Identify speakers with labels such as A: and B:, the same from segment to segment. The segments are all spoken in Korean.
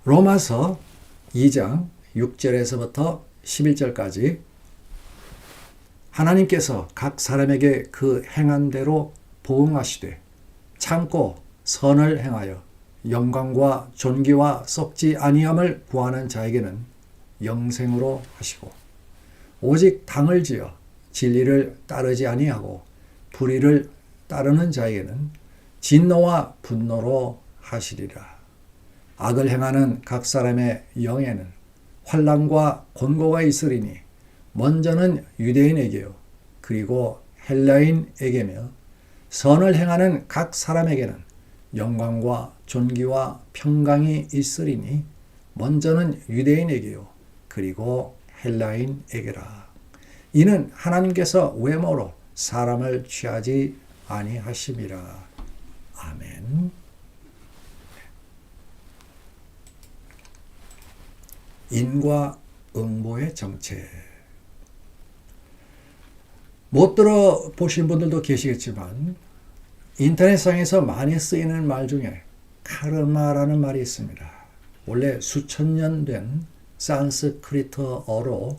A: 로마서 2장 6절에서부터 11절까지 하나님께서 각 사람에게 그 행한 대로 보응하시되 참고 선을 행하여 영광과 존귀와 썩지 아니함을 구하는 자에게는 영생으로 하시고 오직 당을 지어 진리를 따르지 아니하고 불의를 따르는 자에게는 진노와 분노로 하시리라. 악을 행하는 각 사람의 영에는 환난과 곤고가 있으리니 먼저는 유대인에게요 그리고 헬라인에게며 선을 행하는 각 사람에게는 영광과 존귀와 평강이 있으리니 먼저는 유대인에게요 그리고 헬라인에게라. 이는 하나님께서 외모로 사람을 취하지 아니하심이라. 아멘. 인과응보의 정체. 못 들어보신 분들도 계시겠지만 인터넷상에서 많이 쓰이는 말 중에 카르마라는 말이 있습니다. 원래 수천 년 된 산스크리트어로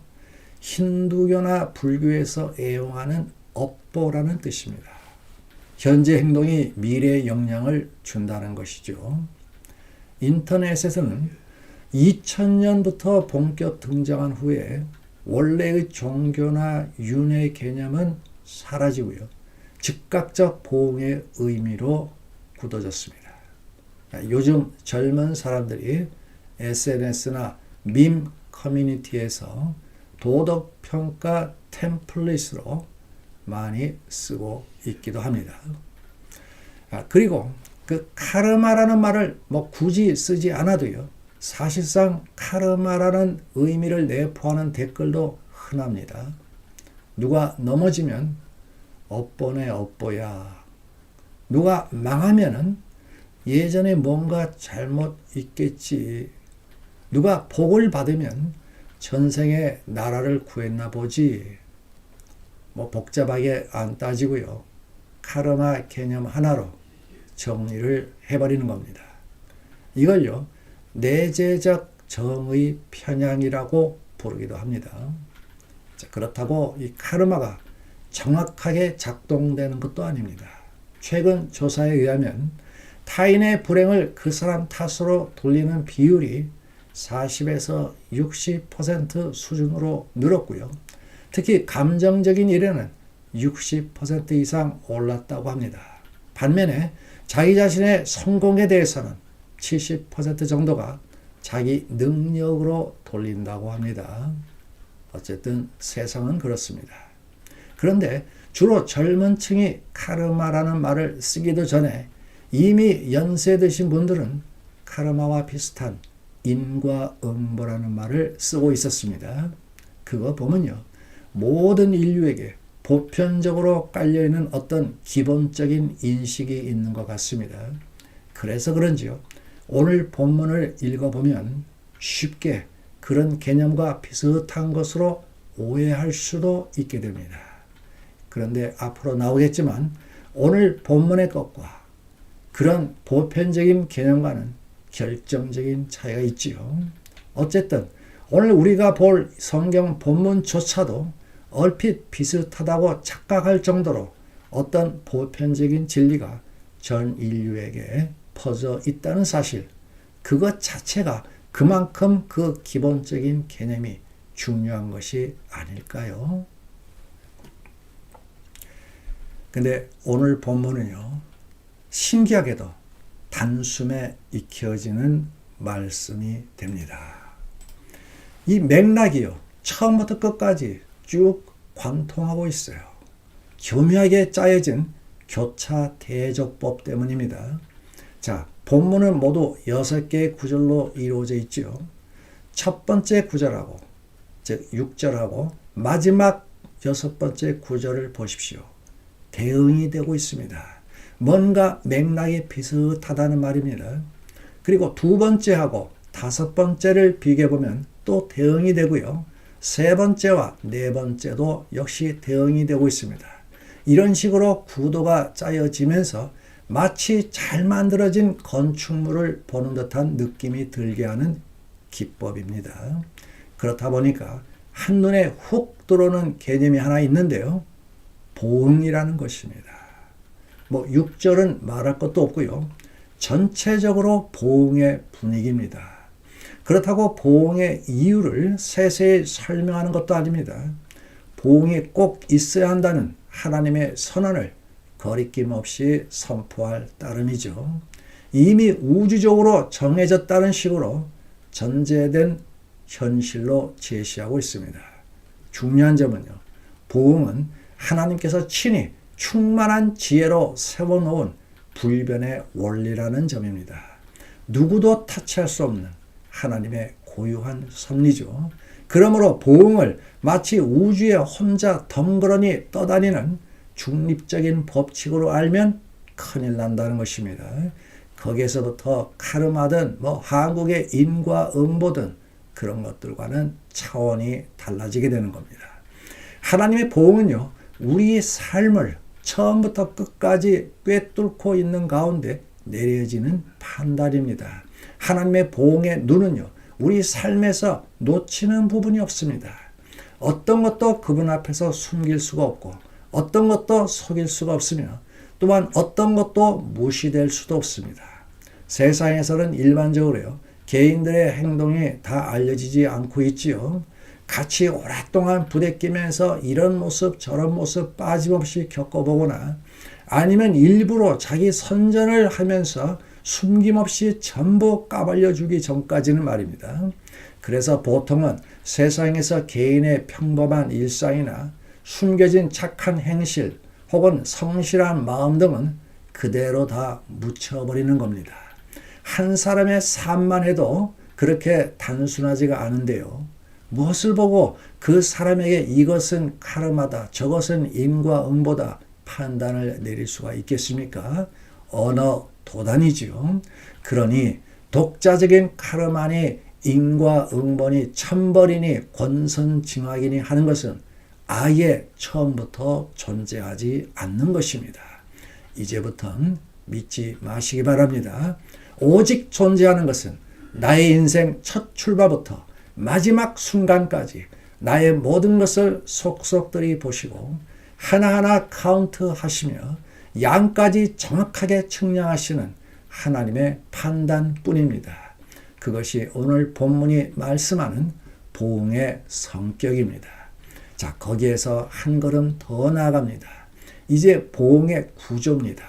A: 힌두교나 불교에서 애용하는 업보라는 뜻입니다. 현재 행동이 미래에 영향을 준다는 것이죠. 인터넷에서는 2000년부터 본격 등장한 후에 원래의 종교나 윤회 개념은 사라지고요. 즉각적 보응의 의미로 굳어졌습니다. 요즘 젊은 사람들이 SNS나 밈 커뮤니티에서 도덕평가 템플릿으로 많이 쓰고 있기도 합니다. 그리고 그 카르마라는 말을 굳이 쓰지 않아도요. 사실상 카르마라는 의미를 내포하는 댓글도 흔합니다. 누가 넘어지면 업보네 업보야. 누가 망하면은 예전에 뭔가 잘못 있겠지. 누가 복을 받으면 전생에 나라를 구했나 보지. 복잡하게 안 따지고요. 카르마 개념 하나로 정리를 해버리는 겁니다. 이걸요. 내재적 정의 편향이라고 부르기도 합니다. 그렇다고 이 카르마가 정확하게 작동되는 것도 아닙니다. 최근 조사에 의하면 타인의 불행을 그 사람 탓으로 돌리는 비율이 40에서 60% 수준으로 늘었고요. 특히 감정적인 일에는 60% 이상 올랐다고 합니다. 반면에 자기 자신의 성공에 대해서는 70% 정도가 자기 능력으로 돌린다고 합니다. 어쨌든 세상은 그렇습니다. 그런데 주로 젊은 층이 카르마라는 말을 쓰기도 전에 이미 연세 드신 분들은 카르마와 비슷한 인과응보라는 말을 쓰고 있었습니다. 그거 보면요. 모든 인류에게 보편적으로 깔려있는 어떤 기본적인 인식이 있는 것 같습니다. 그래서 그런지요. 오늘 본문을 읽어보면 쉽게 그런 개념과 비슷한 것으로 오해할 수도 있게 됩니다. 그런데 앞으로 나오겠지만 오늘 본문의 것과 그런 보편적인 개념과는 결정적인 차이가 있지요. 어쨌든 오늘 우리가 볼 성경 본문조차도 얼핏 비슷하다고 착각할 정도로 어떤 보편적인 진리가 전 인류에게 퍼져 있다는 사실, 그것 자체가 그만큼 그 기본적인 개념이 중요한 것이 아닐까요? 근데 오늘 본문은요, 신기하게도 단숨에 익혀지는 말씀이 됩니다. 이 맥락이요, 처음부터 끝까지 쭉 관통하고 있어요. 교묘하게 짜여진 교차 대적법 때문입니다. 자, 본문은 모두 6개의 구절로 이루어져 있죠. 첫 번째 구절하고, 즉 6절하고 마지막 6번째 구절을 보십시오. 대응이 되고 있습니다. 뭔가 맥락이 비슷하다는 말입니다. 그리고 두 번째하고 5번째를 비교해보면 또 대응이 되고요. 세 번째와 네 번째도 역시 대응이 되고 있습니다. 이런 식으로 구도가 짜여지면서 마치 잘 만들어진 건축물을 보는 듯한 느낌이 들게 하는 기법입니다. 그렇다 보니까 한눈에 훅 들어오는 개념이 하나 있는데요. 보응이라는 것입니다. 6절은 말할 것도 없고요. 전체적으로 보응의 분위기입니다. 그렇다고 보응의 이유를 세세히 설명하는 것도 아닙니다. 보응이 꼭 있어야 한다는 하나님의 선언을 거리낌 없이 선포할 따름이죠. 이미 우주적으로 정해졌다는 식으로 전제된 현실로 제시하고 있습니다. 중요한 점은요. 보응은 하나님께서 친히 충만한 지혜로 세워놓은 불변의 원리라는 점입니다. 누구도 타치할 수 없는 하나님의 고유한 섭리죠. 그러므로 보응을 마치 우주에 혼자 덩그러니 떠다니는 중립적인 법칙으로 알면 큰일 난다는 것입니다. 거기에서부터 카르마든 한국의 인과응보든 그런 것들과는 차원이 달라지게 되는 겁니다. 하나님의 보응은요, 우리 삶을 처음부터 끝까지 꿰뚫고 있는 가운데 내려지는 판단입니다. 하나님의 보응의 눈은요, 우리 삶에서 놓치는 부분이 없습니다. 어떤 것도 그분 앞에서 숨길 수가 없고 어떤 것도 속일 수가 없으며 또한 어떤 것도 무시될 수도 없습니다. 세상에서는 일반적으로요, 개인들의 행동이 다 알려지지 않고 있지요. 같이 오랫동안 부대끼면서 이런 모습 저런 모습 빠짐없이 겪어보거나 아니면 일부러 자기 선전을 하면서 숨김없이 전부 까발려주기 전까지는 말입니다. 그래서 보통은 세상에서 개인의 평범한 일상이나 숨겨진 착한 행실 혹은 성실한 마음 등은 그대로 다 묻혀버리는 겁니다. 한 사람의 삶만 해도 그렇게 단순하지가 않은데요. 무엇을 보고 그 사람에게 이것은 카르마다 저것은 인과응보다 판단을 내릴 수가 있겠습니까? 언어 도단이지요. 그러니 독자적인 카르마니 인과응보니 천벌이니 권선징악이니 하는 것은 아예 처음부터 존재하지 않는 것입니다. 이제부터는 믿지 마시기 바랍니다. 오직 존재하는 것은 나의 인생 첫 출발부터 마지막 순간까지 나의 모든 것을 속속들이 보시고 하나하나 카운트하시며 양까지 정확하게 측량하시는 하나님의 판단뿐입니다. 그것이 오늘 본문이 말씀하는 보응의 성격입니다. 자, 거기에서 한 걸음 더 나아갑니다. 이제 보응의 구조입니다.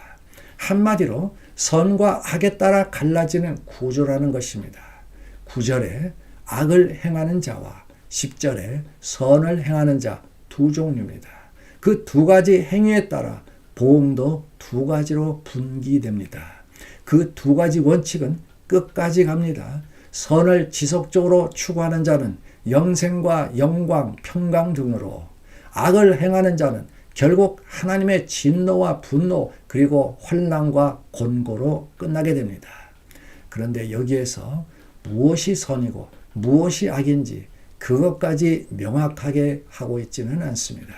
A: 한마디로 선과 악에 따라 갈라지는 구조라는 것입니다. 9절에 악을 행하는 자와 10절에 선을 행하는 자 두 종류입니다. 그 두 가지 행위에 따라 보응도 두 가지로 분기됩니다. 그 두 가지 원칙은 끝까지 갑니다. 선을 지속적으로 추구하는 자는 영생과 영광, 평강 등으로, 악을 행하는 자는 결국 하나님의 진노와 분노 그리고 환난과 곤고로 끝나게 됩니다. 그런데 여기에서 무엇이 선이고 무엇이 악인지 그것까지 명확하게 하고 있지는 않습니다.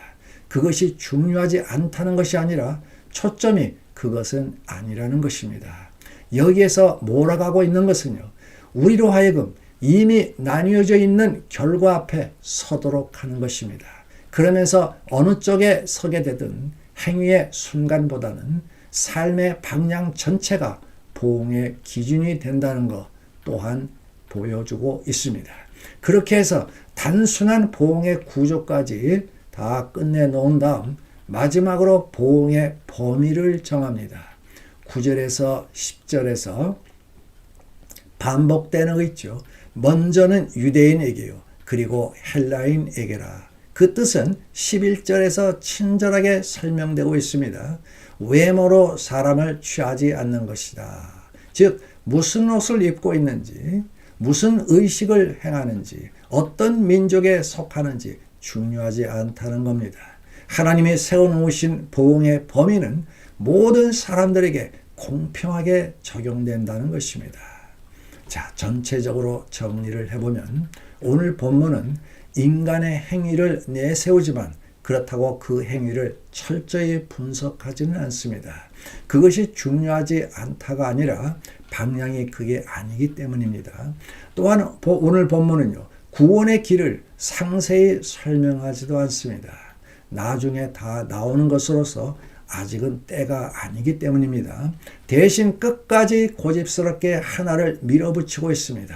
A: 그것이 중요하지 않다는 것이 아니라 초점이 그것은 아니라는 것입니다. 여기에서 몰아가고 있는 것은요, 우리로 하여금 이미 나뉘어져 있는 결과 앞에 서도록 하는 것입니다. 그러면서 어느 쪽에 서게 되든 행위의 순간보다는 삶의 방향 전체가 보응의 기준이 된다는 것 또한 보여주고 있습니다. 그렇게 해서 단순한 보응의 구조까지 다 끝내놓은 다음 마지막으로 보응의 범위를 정합니다. 9절에서 10절에서 반복되는 거 있죠. 먼저는 유대인에게요. 그리고 헬라인에게라. 그 뜻은 11절에서 친절하게 설명되고 있습니다. 외모로 사람을 취하지 않는 것이다. 즉 무슨 옷을 입고 있는지, 무슨 의식을 행하는지, 어떤 민족에 속하는지 중요하지 않다는 겁니다. 하나님이 세워놓으신 보응의 범위는 모든 사람들에게 공평하게 적용된다는 것입니다. 자, 전체적으로 정리를 해보면 오늘 본문은 인간의 행위를 내세우지만 그렇다고 그 행위를 철저히 분석하지는 않습니다. 그것이 중요하지 않다가 아니라 방향이 그게 아니기 때문입니다. 또한 오늘 본문은요, 구원의 길을 상세히 설명하지도 않습니다. 나중에 다 나오는 것으로서 아직은 때가 아니기 때문입니다. 대신 끝까지 고집스럽게 하나를 밀어붙이고 있습니다.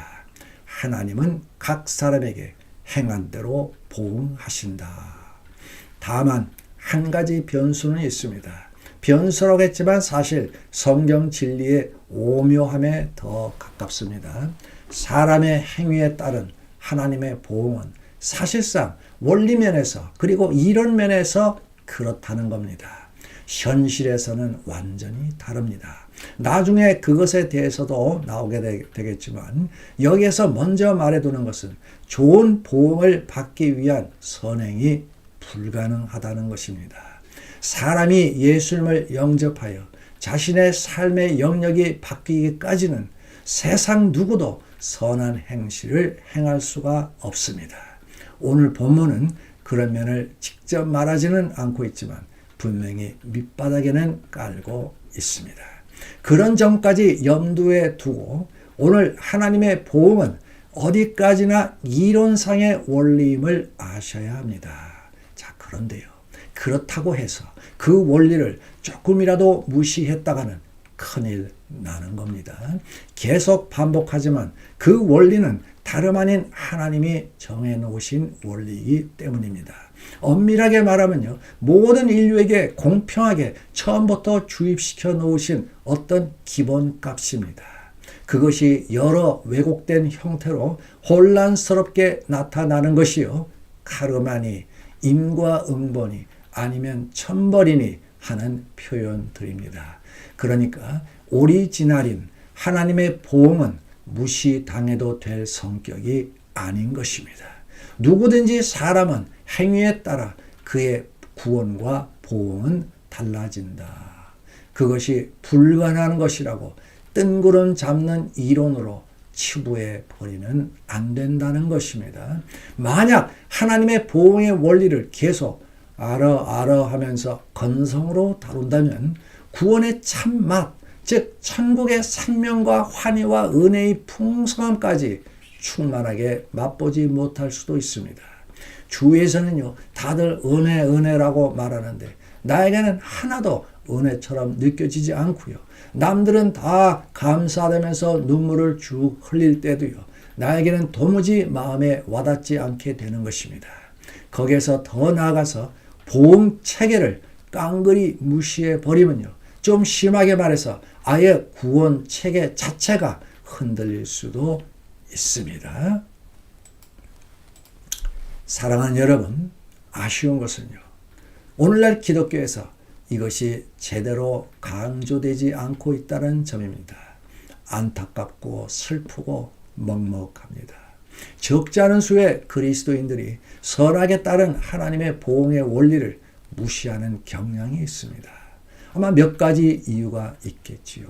A: 하나님은 각 사람에게 행한 대로 보응하신다. 다만 한 가지 변수는 있습니다. 변수라고 했지만 사실 성경 진리의 오묘함에 더 가깝습니다. 사람의 행위에 따른 하나님의 보응은 사실상 원리면에서 그리고 이론면에서 그렇다는 겁니다. 현실에서는 완전히 다릅니다. 나중에 그것에 대해서도 나오게 되겠지만 여기에서 먼저 말해두는 것은 좋은 보응을 받기 위한 선행이 불가능하다는 것입니다. 사람이 예수님을 영접하여 자신의 삶의 영역이 바뀌기까지는 세상 누구도 선한 행실을 행할 수가 없습니다. 오늘 본문은 그런 면을 직접 말하지는 않고 있지만 분명히 밑바닥에는 깔고 있습니다. 그런 점까지 염두에 두고 오늘 하나님의 보응은 어디까지나 이론상의 원리임을 아셔야 합니다. 자, 그런데요. 그렇다고 해서 그 원리를 조금이라도 무시했다가는 큰일 나는 겁니다. 계속 반복하지만 그 원리는 다름 아닌 하나님이 정해놓으신 원리이기 때문입니다. 엄밀하게 말하면요, 모든 인류에게 공평하게 처음부터 주입시켜 놓으신 어떤 기본값입니다. 그것이 여러 왜곡된 형태로 혼란스럽게 나타나는 것이요, 카르마니, 인과응보니 아니면 천벌이니 하는 표현들입니다. 그러니까 오리지널인 하나님의 보응은 무시당해도 될 성격이 아닌 것입니다. 누구든지 사람은 행위에 따라 그의 구원과 보응은 달라진다. 그것이 불가능한 것이라고 뜬구름 잡는 이론으로 치부해 버리는 안 된다는 것입니다. 만약 하나님의 보응의 원리를 계속 알아 하면서 건성으로 다룬다면 구원의 참맛, 즉 천국의 생명과 환희와 은혜의 풍성함까지 충만하게 맛보지 못할 수도 있습니다. 주위에서는요, 다들 은혜라고 말하는데 나에게는 하나도 은혜처럼 느껴지지 않고요. 남들은 다 감사하면서 눈물을 쭉 흘릴 때도요, 나에게는 도무지 마음에 와닿지 않게 되는 것입니다. 거기에서 더 나아가서 보험 체계를 깡그리 무시해 버리면요, 좀 심하게 말해서 아예 구원 체계 자체가 흔들릴 수도 있습니다. 사랑하는 여러분, 아쉬운 것은요, 오늘날 기독교에서 이것이 제대로 강조되지 않고 있다는 점입니다. 안타깝고 슬프고 먹먹합니다. 적지 않은 수의 그리스도인들이 선악에 따른 하나님의 보응의 원리를 무시하는 경향이 있습니다. 아마 몇 가지 이유가 있겠지요.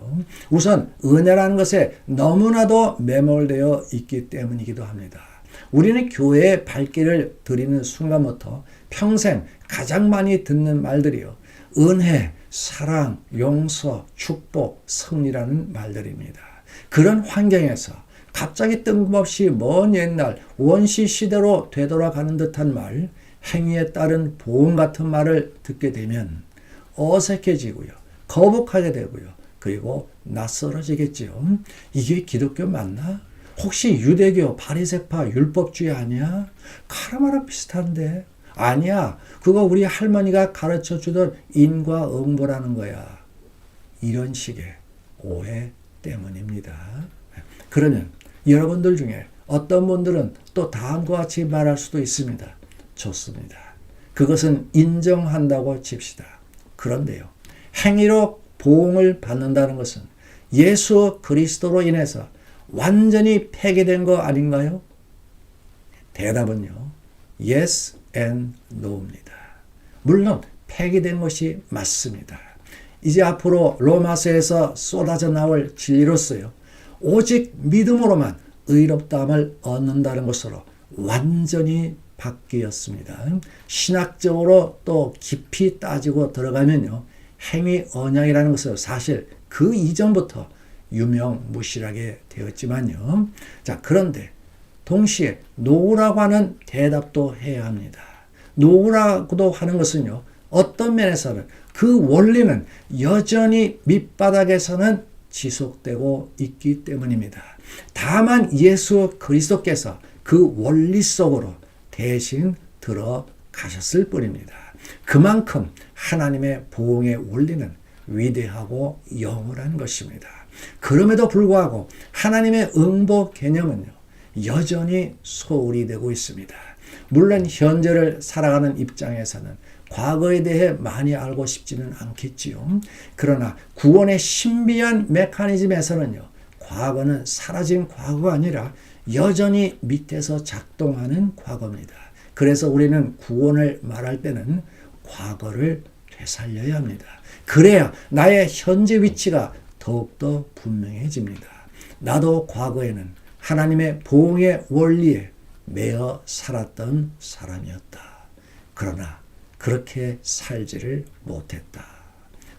A: 우선 은혜라는 것에 너무나도 매몰되어 있기 때문이기도 합니다. 우리는 교회에 발길을 들이는 순간부터 평생 가장 많이 듣는 말들이요, 은혜, 사랑, 용서, 축복, 승리라는 말들입니다. 그런 환경에서 갑자기 뜬금없이 먼 옛날 원시 시대로 되돌아가는 듯한 말, 행위에 따른 보응 같은 말을 듣게 되면 어색해지고요, 거북하게 되고요, 그리고 낯설어지겠지요. 이게 기독교 맞나? 혹시 유대교 바리새파 율법주의 아니야? 카르마랑 비슷한데? 아니야, 그거 우리 할머니가 가르쳐주던 인과응보라는 거야. 이런 식의 오해 때문입니다. 그러면 여러분들 중에 어떤 분들은 또 다음과 같이 말할 수도 있습니다. 좋습니다. 그것은 인정한다고 칩시다. 그런데요, 행위로 보응을 받는다는 것은 예수 그리스도로 인해서 완전히 폐기된 거 아닌가요? 대답은요, yes and no입니다. 물론 폐기된 것이 맞습니다. 이제 앞으로 로마서에서 쏟아져 나올 진리로서요, 오직 믿음으로만 의롭다함을 얻는다는 것으로 완전히 바뀌었습니다. 신학적으로 또 깊이 따지고 들어가면요, 행위 언약이라는 것은 사실 그 이전부터 유명무실하게 되었지만요. 자, 그런데 동시에 노라고 하는 대답도 해야 합니다. 노라고도 하는 것은요, 어떤 면에서는 그 원리는 여전히 밑바닥에서는 지속되고 있기 때문입니다. 다만 예수 그리스도께서 그 원리 속으로 대신 들어가셨을 뿐입니다. 그만큼 하나님의 보응의 원리는 위대하고 영원한 것입니다. 그럼에도 불구하고 하나님의 응보 개념은요, 여전히 소홀히 되고 있습니다. 물론 현재를 살아가는 입장에서는 과거에 대해 많이 알고 싶지는 않겠지요. 그러나 구원의 신비한 메커니즘에서는요, 과거는 사라진 과거가 아니라 여전히 밑에서 작동하는 과거입니다. 그래서 우리는 구원을 말할 때는 과거를 되살려야 합니다. 그래야 나의 현재 위치가 더욱더 분명해집니다. 나도 과거에는 하나님의 보응의 원리에 매여 살았던 사람이었다. 그러나 그렇게 살지를 못했다.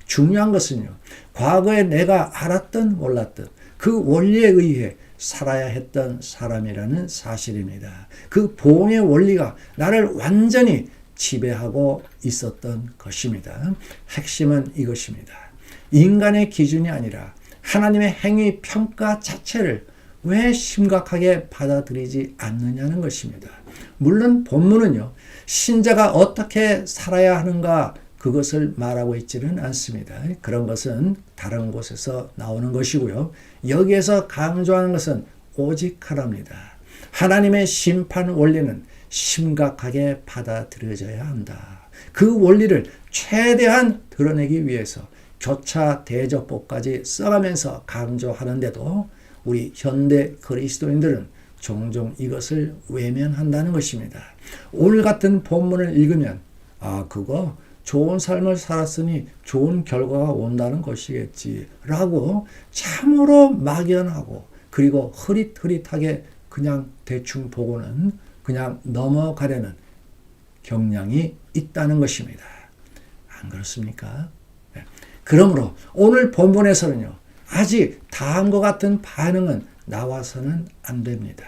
A: 중요한 것은요, 과거에 내가 알았든 몰랐든 그 원리에 의해 살아야 했던 사람이라는 사실입니다. 그 보응의 원리가 나를 완전히 지배하고 있었던 것입니다. 핵심은 이것입니다. 인간의 기준이 아니라 하나님의 행위 평가 자체를 왜 심각하게 받아들이지 않느냐는 것입니다. 물론 본문은요, 신자가 어떻게 살아야 하는가 그것을 말하고 있지는 않습니다. 그런 것은 다른 곳에서 나오는 것이고요. 여기에서 강조하는 것은 오직 하나입니다. 하나님의 심판 원리는 심각하게 받아들여져야 한다. 그 원리를 최대한 드러내기 위해서 교차 대조법까지 써가면서 강조하는데도 우리 현대 그리스도인들은 종종 이것을 외면한다는 것입니다. 오늘 같은 본문을 읽으면 그거 좋은 삶을 살았으니 좋은 결과가 온다는 것이겠지 라고 참으로 막연하고 그리고 흐릿흐릿하게 그냥 대충 보고는 그냥 넘어가려는 경향이 있다는 것입니다. 안 그렇습니까? 네. 그러므로 오늘 본문에서는요, 아직 다음과 같은 반응은 나와서는 안 됩니다.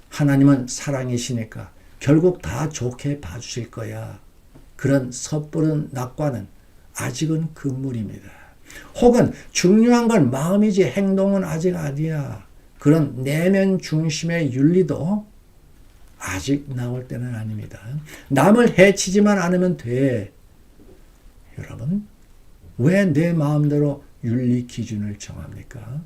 A: 하나님은 사랑이시니까 결국 다 좋게 봐주실 거야. 그런 섣부른 낙관은 아직은 금물입니다. 혹은 중요한 건 마음이지 행동은 아직 아니야. 그런 내면 중심의 윤리도 아직 나올 때는 아닙니다. 남을 해치지만 않으면 돼. 여러분, 왜 내 마음대로 윤리 기준을 정합니까?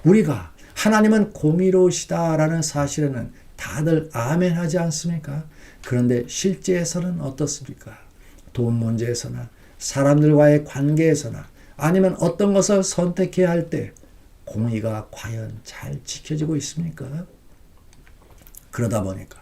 A: 우리가 하나님은 공의로우시다라는 사실에는 다들 아멘 하지 않습니까? 그런데 실제에서는 어떻습니까? 돈 문제에서나 사람들과의 관계에서나 아니면 어떤 것을 선택해야 할 때 공의가 과연 잘 지켜지고 있습니까? 그러다 보니까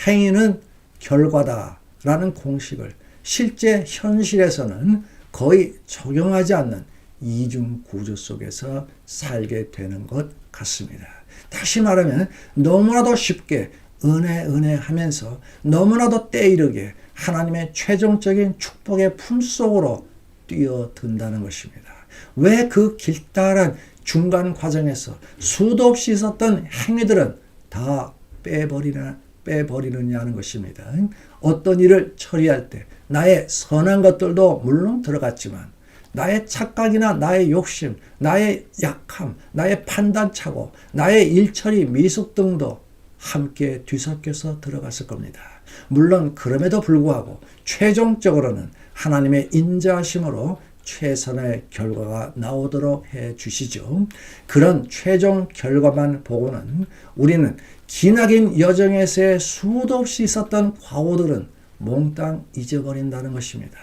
A: 행위는 결과다라는 공식을 실제 현실에서는 거의 적용하지 않는 이중 구조 속에서 살게 되는 것 같습니다. 다시 말하면 너무나도 쉽게 은혜 하면서 너무나도 때이르게 하나님의 최종적인 축복의 품속으로 뛰어든다는 것입니다. 왜 그 길다란 중간 과정에서 수도 없이 있었던 행위들은 다 빼버리느냐는 것입니다. 어떤 일을 처리할 때 나의 선한 것들도 물론 들어갔지만 나의 착각이나 나의 욕심, 나의 약함, 나의 판단착오, 나의 일처리 미숙 등도 함께 뒤섞여서 들어갔을 겁니다. 물론 그럼에도 불구하고 최종적으로는 하나님의 인자하심으로 최선의 결과가 나오도록 해 주시죠. 그런 최종 결과만 보고는 우리는 기나긴 여정에서의 수도 없이 있었던 과오들은 몽땅 잊어버린다는 것입니다.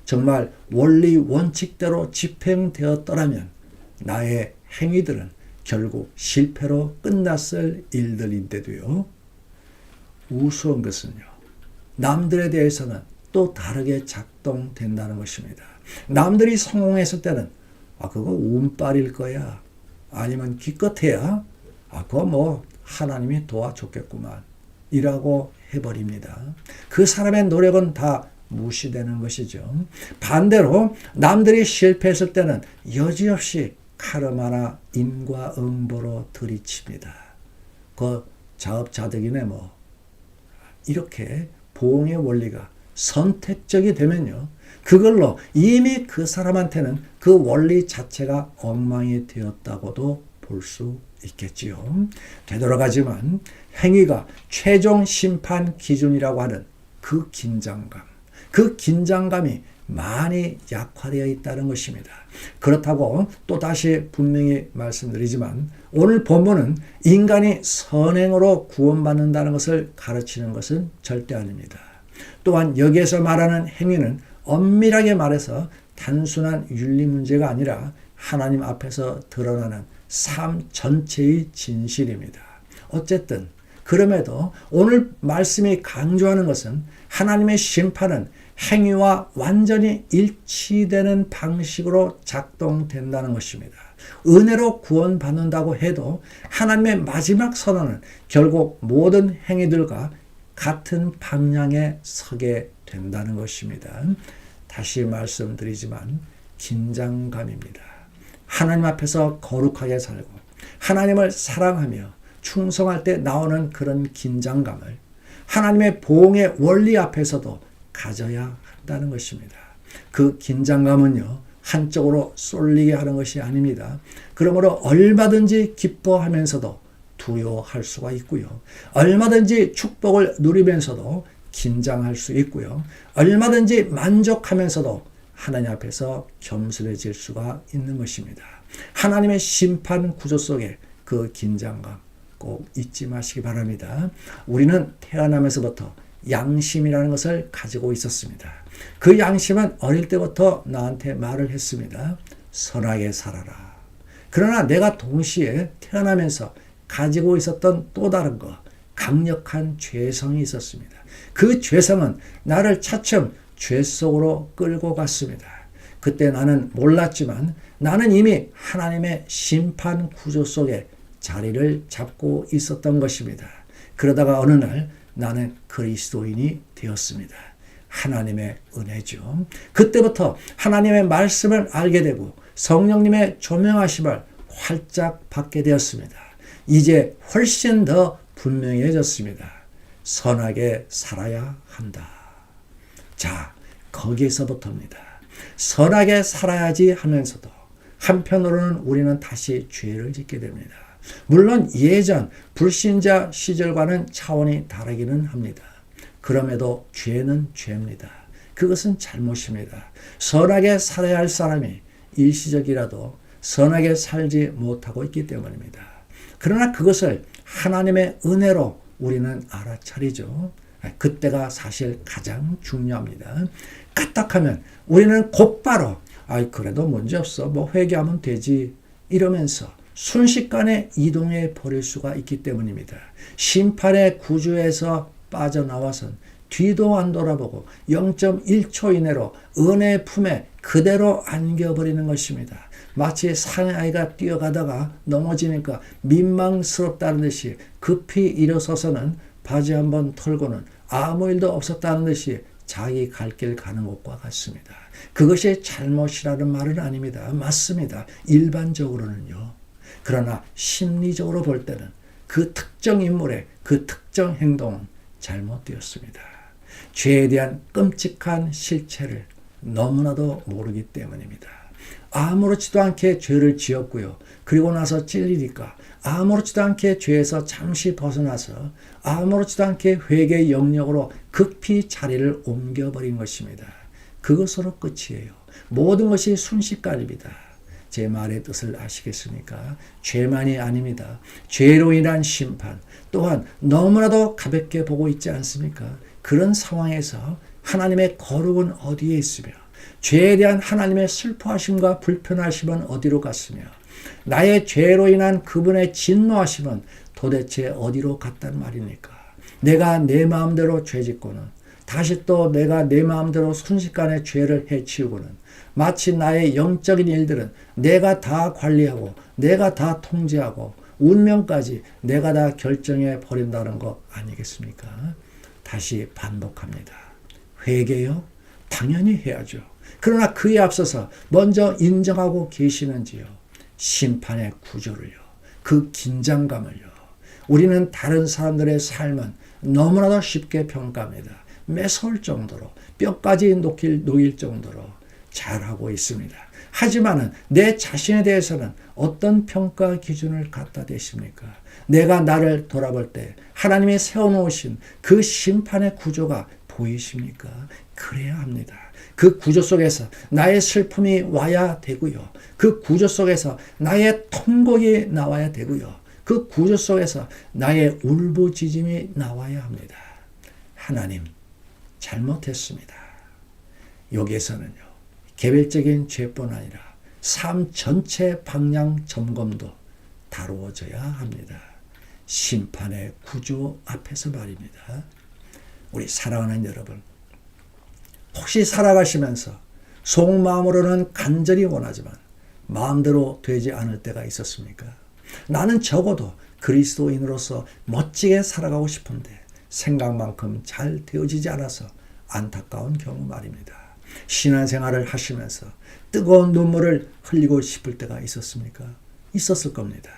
A: 정말 원리 원칙대로 집행되었더라면 나의 행위들은 결국 실패로 끝났을 일들인데도요. 우스운 것은요, 남들에 대해서는 또 다르게 작동된다는 것입니다. 남들이 성공했을 때는 그거 운빨일 거야. 아니면 기껏해야 그거 뭐 하나님이 도와줬겠구만. 이라고 해버립니다. 그 사람의 노력은 다 무시되는 것이죠. 반대로 남들이 실패했을 때는 여지없이 카르마나 인과응보로 들이칩니다. 그 자업자득이네 뭐. 이렇게 보응의 원리가 선택적이 되면요, 그걸로 이미 그 사람한테는 그 원리 자체가 엉망이 되었다고도 볼 수 있겠지요. 되돌아가지만 행위가 최종 심판 기준이라고 하는 그 긴장감이 많이 약화되어 있다는 것입니다. 그렇다고 또다시 분명히 말씀드리지만 오늘 본문은 인간이 선행으로 구원받는다는 것을 가르치는 것은 절대 아닙니다. 또한 여기에서 말하는 행위는 엄밀하게 말해서 단순한 윤리 문제가 아니라 하나님 앞에서 드러나는 삶 전체의 진실입니다. 어쨌든 그럼에도 오늘 말씀이 강조하는 것은 하나님의 심판은 행위와 완전히 일치되는 방식으로 작동된다는 것입니다. 은혜로 구원받는다고 해도 하나님의 마지막 선언은 결국 모든 행위들과 같은 방향에 서게 된다는 것입니다. 다시 말씀드리지만 긴장감입니다. 하나님 앞에서 거룩하게 살고 하나님을 사랑하며 충성할 때 나오는 그런 긴장감을 하나님의 보응의 원리 앞에서도 가져야 한다는 것입니다. 그 긴장감은요, 한쪽으로 쏠리게 하는 것이 아닙니다. 그러므로 얼마든지 기뻐하면서도 두려워할 수가 있고요. 얼마든지 축복을 누리면서도 긴장할 수 있고요. 얼마든지 만족하면서도 하나님 앞에서 겸손해질 수가 있는 것입니다. 하나님의 심판 구조 속에 그 긴장감 꼭 잊지 마시기 바랍니다. 우리는 태어나면서부터 양심이라는 것을 가지고 있었습니다. 그 양심은 어릴 때부터 나한테 말을 했습니다. 선하게 살아라. 그러나 내가 동시에 태어나면서 가지고 있었던 또 다른 것, 강력한 죄성이 있었습니다. 그 죄성은 나를 차츰 죄 속으로 끌고 갔습니다. 그때 나는 몰랐지만 나는 이미 하나님의 심판 구조 속에 자리를 잡고 있었던 것입니다. 그러다가 어느 날 나는 그리스도인이 되었습니다. 하나님의 은혜죠. 그때부터 하나님의 말씀을 알게 되고 성령님의 조명하심을 활짝 받게 되었습니다. 이제 훨씬 더 분명해졌습니다. 선하게 살아야 한다. 자, 거기에서부터입니다. 선하게 살아야지 하면서도 한편으로는 우리는 다시 죄를 짓게 됩니다. 물론 예전 불신자 시절과는 차원이 다르기는 합니다. 그럼에도 죄는 죄입니다. 그것은 잘못입니다. 선하게 살아야 할 사람이 일시적이라도 선하게 살지 못하고 있기 때문입니다. 그러나 그것을 하나님의 은혜로 우리는 알아차리죠. 그때가 사실 가장 중요합니다. 까딱하면 우리는 곧바로 그래도 문제없어, 뭐 회개하면 되지, 이러면서 순식간에 이동해 버릴 수가 있기 때문입니다. 심판의 구주에서 빠져나와선 뒤도 안 돌아보고 0.1초 이내로 은혜의 품에 그대로 안겨버리는 것입니다. 마치 사내아이가 뛰어가다가 넘어지니까 민망스럽다는 듯이 급히 일어서서는 바지 한번 털고는 아무 일도 없었다는 듯이 자기 갈 길 가는 것과 같습니다. 그것이 잘못이라는 말은 아닙니다. 맞습니다. 일반적으로는요. 그러나 심리적으로 볼 때는 그 특정 인물의 그 특정 행동은 잘못되었습니다. 죄에 대한 끔찍한 실체를 너무나도 모르기 때문입니다. 아무렇지도 않게 죄를 지었고요. 그리고 나서 찔리니까 아무렇지도 않게 죄에서 잠시 벗어나서 아무렇지도 않게 회개의 영역으로 급히 자리를 옮겨버린 것입니다. 그것으로 끝이에요. 모든 것이 순식간입니다. 제 말의 뜻을 아시겠습니까? 죄만이 아닙니다. 죄로 인한 심판 또한 너무나도 가볍게 보고 있지 않습니까? 그런 상황에서 하나님의 거룩은 어디에 있으며 죄에 대한 하나님의 슬퍼하심과 불편하심은 어디로 갔으며 나의 죄로 인한 그분의 진노하심은 도대체 어디로 갔단 말입니까? 내가 내 마음대로 죄짓고는 다시 또 내가 내 마음대로 순식간에 죄를 해치우고는 마치 나의 영적인 일들은 내가 다 관리하고 내가 다 통제하고 운명까지 내가 다 결정해 버린다는 거 아니겠습니까? 다시 반복합니다. 회개요? 당연히 해야죠. 그러나 그에 앞서서 먼저 인정하고 계시는지요? 심판의 구조를요. 그 긴장감을요. 우리는 다른 사람들의 삶은 너무나도 쉽게 평가합니다. 매서울 정도로 뼈까지 녹일 정도로 잘하고 있습니다. 하지만은 내 자신에 대해서는 어떤 평가 기준을 갖다 대십니까? 내가 나를 돌아볼 때 하나님이 세워놓으신 그 심판의 구조가 보이십니까? 그래야 합니다. 그 구조 속에서 나의 슬픔이 와야 되고요. 그 구조 속에서 나의 통곡이 나와야 되고요. 그 구조 속에서 나의 울부짖음이 나와야 합니다. 하나님, 잘못했습니다. 여기에서는요. 개별적인 죄뿐 아니라 삶 전체 방향 점검도 다루어져야 합니다. 심판의 구조 앞에서 말입니다. 우리 사랑하는 여러분, 혹시 살아가시면서 속마음으로는 간절히 원하지만 마음대로 되지 않을 때가 있었습니까? 나는 적어도 그리스도인으로서 멋지게 살아가고 싶은데 생각만큼 잘 되어지지 않아서 안타까운 경우 말입니다. 신앙생활을 하시면서 뜨거운 눈물을 흘리고 싶을 때가 있었습니까? 있었을 겁니다.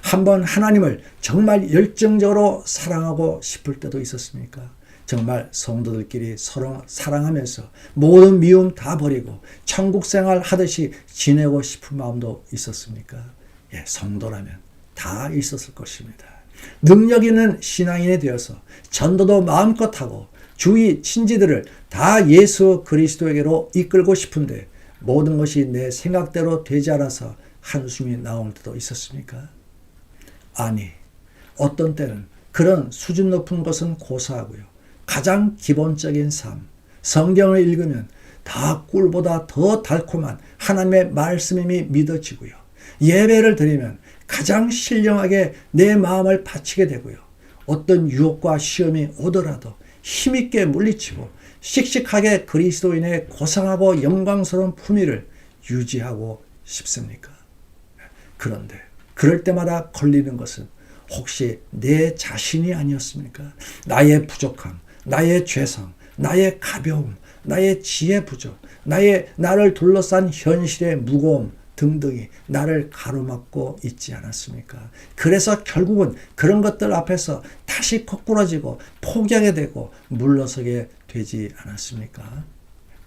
A: 한번 하나님을 정말 열정적으로 사랑하고 싶을 때도 있었습니까? 정말 성도들끼리 서로 사랑하면서 모든 미움 다 버리고 천국 생활 하듯이 지내고 싶은 마음도 있었습니까? 예, 성도라면 다 있었을 것입니다. 능력 있는 신앙인이 되어서 전도도 마음껏 하고 주위 친지들을 다 예수 그리스도에게로 이끌고 싶은데 모든 것이 내 생각대로 되지 않아서 한숨이 나올 때도 있었습니까? 아니, 어떤 때는 그런 수준 높은 것은 고사하고요. 가장 기본적인 삶, 성경을 읽으면 다 꿀보다 더 달콤한 하나님의 말씀임이 믿어지고요. 예배를 드리면 가장 신령하게 내 마음을 바치게 되고요. 어떤 유혹과 시험이 오더라도 힘있게 물리치고 씩씩하게 그리스도인의 고상하고 영광스러운 품위를 유지하고 싶습니까? 그런데 그럴 때마다 걸리는 것은 혹시 내 자신이 아니었습니까? 나의 부족함, 나의 죄성, 나의 가벼움, 나의 지혜 부족, 나를 둘러싼 현실의 무거움 등등이 나를 가로막고 있지 않았습니까? 그래서 결국은 그런 것들 앞에서 다시 거꾸러지고 포기하게 되고 물러서게 되지 않았습니까?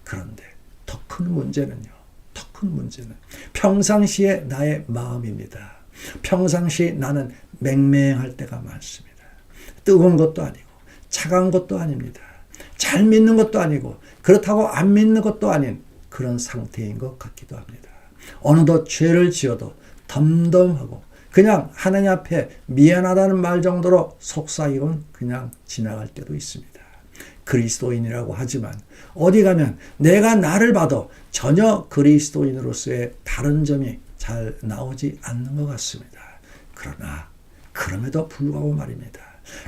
A: 그런데 더 큰 문제는요. 더 큰 문제는 평상시의 나의 마음입니다. 평상시 나는 맹맹할 때가 많습니다. 뜨거운 것도 아니고 차가운 것도 아닙니다. 잘 믿는 것도 아니고 그렇다고 안 믿는 것도 아닌 그런 상태인 것 같기도 합니다. 어느덧 죄를 지어도 덤덤하고 그냥 하나님 앞에 미안하다는 말 정도로 속삭이곤 그냥 지나갈 때도 있습니다. 그리스도인이라고 하지만 어디 가면 내가 나를 봐도 전혀 그리스도인으로서의 다른 점이 잘 나오지 않는 것 같습니다. 그러나 그럼에도 불구하고 말입니다.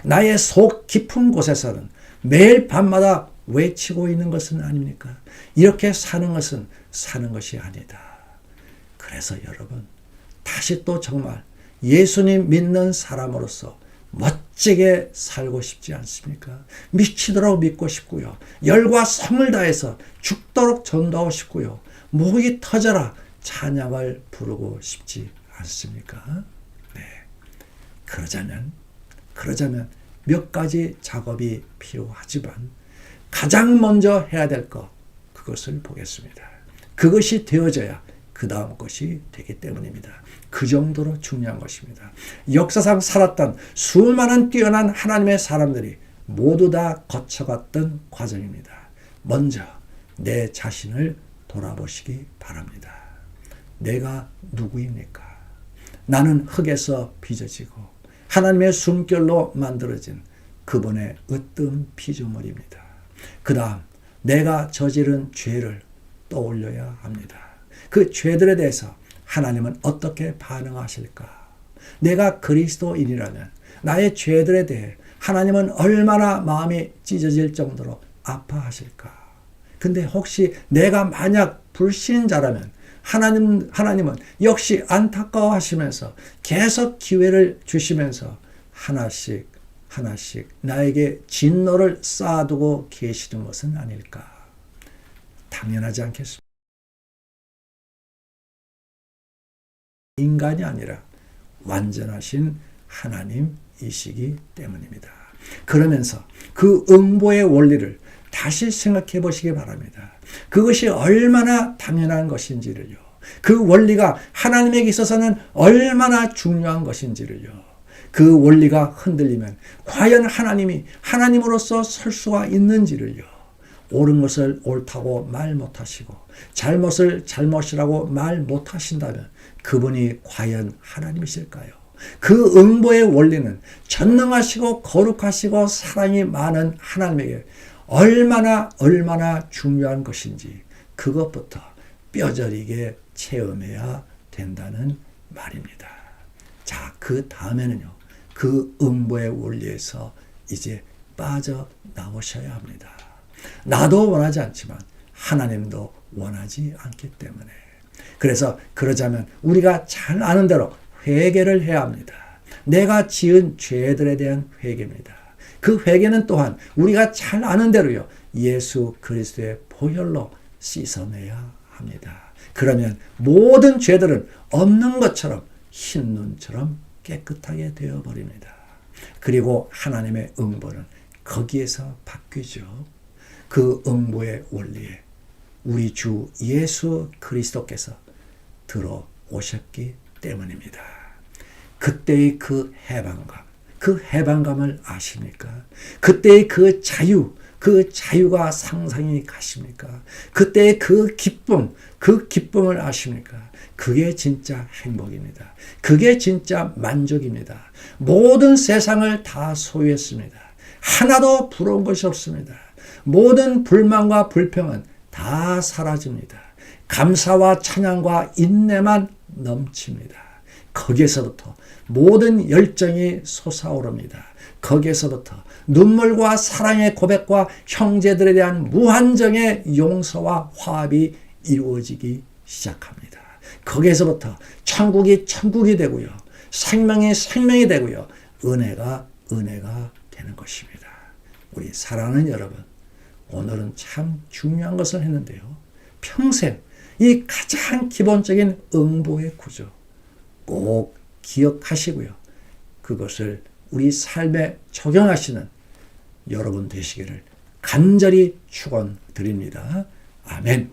A: 나의 속 깊은 곳에서는 매일 밤마다 외치고 있는 것은 아닙니까? 이렇게 사는 것은 사는 것이 아니다. 그래서 여러분, 다시 또 정말 예수님 믿는 사람으로서 멋지게 살고 싶지 않습니까? 미치도록 믿고 싶고요. 열과 성을 다해서 죽도록 전도하고 싶고요. 목이 터져라 찬양을 부르고 싶지 않습니까? 네. 그러자면 몇 가지 작업이 필요하지만 가장 먼저 해야 될 것, 그것을 보겠습니다. 그것이 되어져야 그 다음 것이 되기 때문입니다. 그 정도로 중요한 것입니다. 역사상 살았던 수많은 뛰어난 하나님의 사람들이 모두 다 거쳐갔던 과정입니다. 먼저 내 자신을 돌아보시기 바랍니다. 내가 누구입니까? 나는 흙에서 빚어지고 하나님의 숨결로 만들어진 그분의 으뜸 피조물입니다. 그 다음 내가 저지른 죄를 떠올려야 합니다. 그 죄들에 대해서 하나님은 어떻게 반응하실까? 내가 그리스도인이라면 나의 죄들에 대해 하나님은 얼마나 마음이 찢어질 정도로 아파하실까? 근데 혹시 내가 만약 불신자라면 하나님은 역시 안타까워하시면서 계속 기회를 주시면서 하나씩 나에게 진노를 쌓아두고 계시는 것은 아닐까? 당연하지 않겠습니까? 인간이 아니라 완전하신 하나님이시기 때문입니다. 그러면서 그 응보의 원리를 다시 생각해 보시기 바랍니다. 그것이 얼마나 당연한 것인지를요. 그 원리가 하나님에게 있어서는 얼마나 중요한 것인지를요. 그 원리가 흔들리면 과연 하나님이 하나님으로서 설 수가 있는지를요. 옳은 것을 옳다고 말 못하시고 잘못을 잘못이라고 말 못하신다면 그분이 과연 하나님이실까요? 그 응보의 원리는 전능하시고 거룩하시고 사랑이 많은 하나님에게 얼마나 중요한 것인지 그것부터 뼈저리게 체험해야 된다는 말입니다. 자, 그 다음에는요. 그 응보의 원리에서 이제 빠져나오셔야 합니다. 나도 원하지 않지만 하나님도 원하지 않기 때문에. 그래서 그러자면 우리가 잘 아는 대로 회개를 해야 합니다. 내가 지은 죄들에 대한 회개입니다. 그 회개는 또한 우리가 잘 아는 대로요. 예수 그리스도의 보혈로 씻어내야 합니다. 그러면 모든 죄들은 없는 것처럼 흰 눈처럼 깨끗하게 되어버립니다. 그리고 하나님의 응보는 거기에서 바뀌죠. 그 응보의 원리에 우리 주 예수 그리스도께서 들어오셨기 때문입니다. 그때의 그 해방감을 아십니까? 그때의 그 자유가 상상이 가십니까? 그때의 그 기쁨을 아십니까? 그게 진짜 행복입니다. 그게 진짜 만족입니다. 모든 세상을 다 소유했습니다. 하나도 부러운 것이 없습니다. 모든 불만과 불평은 다 사라집니다. 감사와 찬양과 인내만 넘칩니다. 거기에서부터 모든 열정이 솟아오릅니다. 거기에서부터 눈물과 사랑의 고백과 형제들에 대한 무한정의 용서와 화합이 이루어지기 시작합니다. 거기에서부터 천국이 되고요. 생명이 되고요. 은혜가 되는 것입니다. 우리 사랑하는 여러분, 오늘은 참 중요한 것을 했는데요. 평생 이 가장 기본적인 응보의 구조 꼭 기억하시고요. 그것을 우리 삶에 적용하시는 여러분 되시기를 간절히 축원드립니다. 아멘.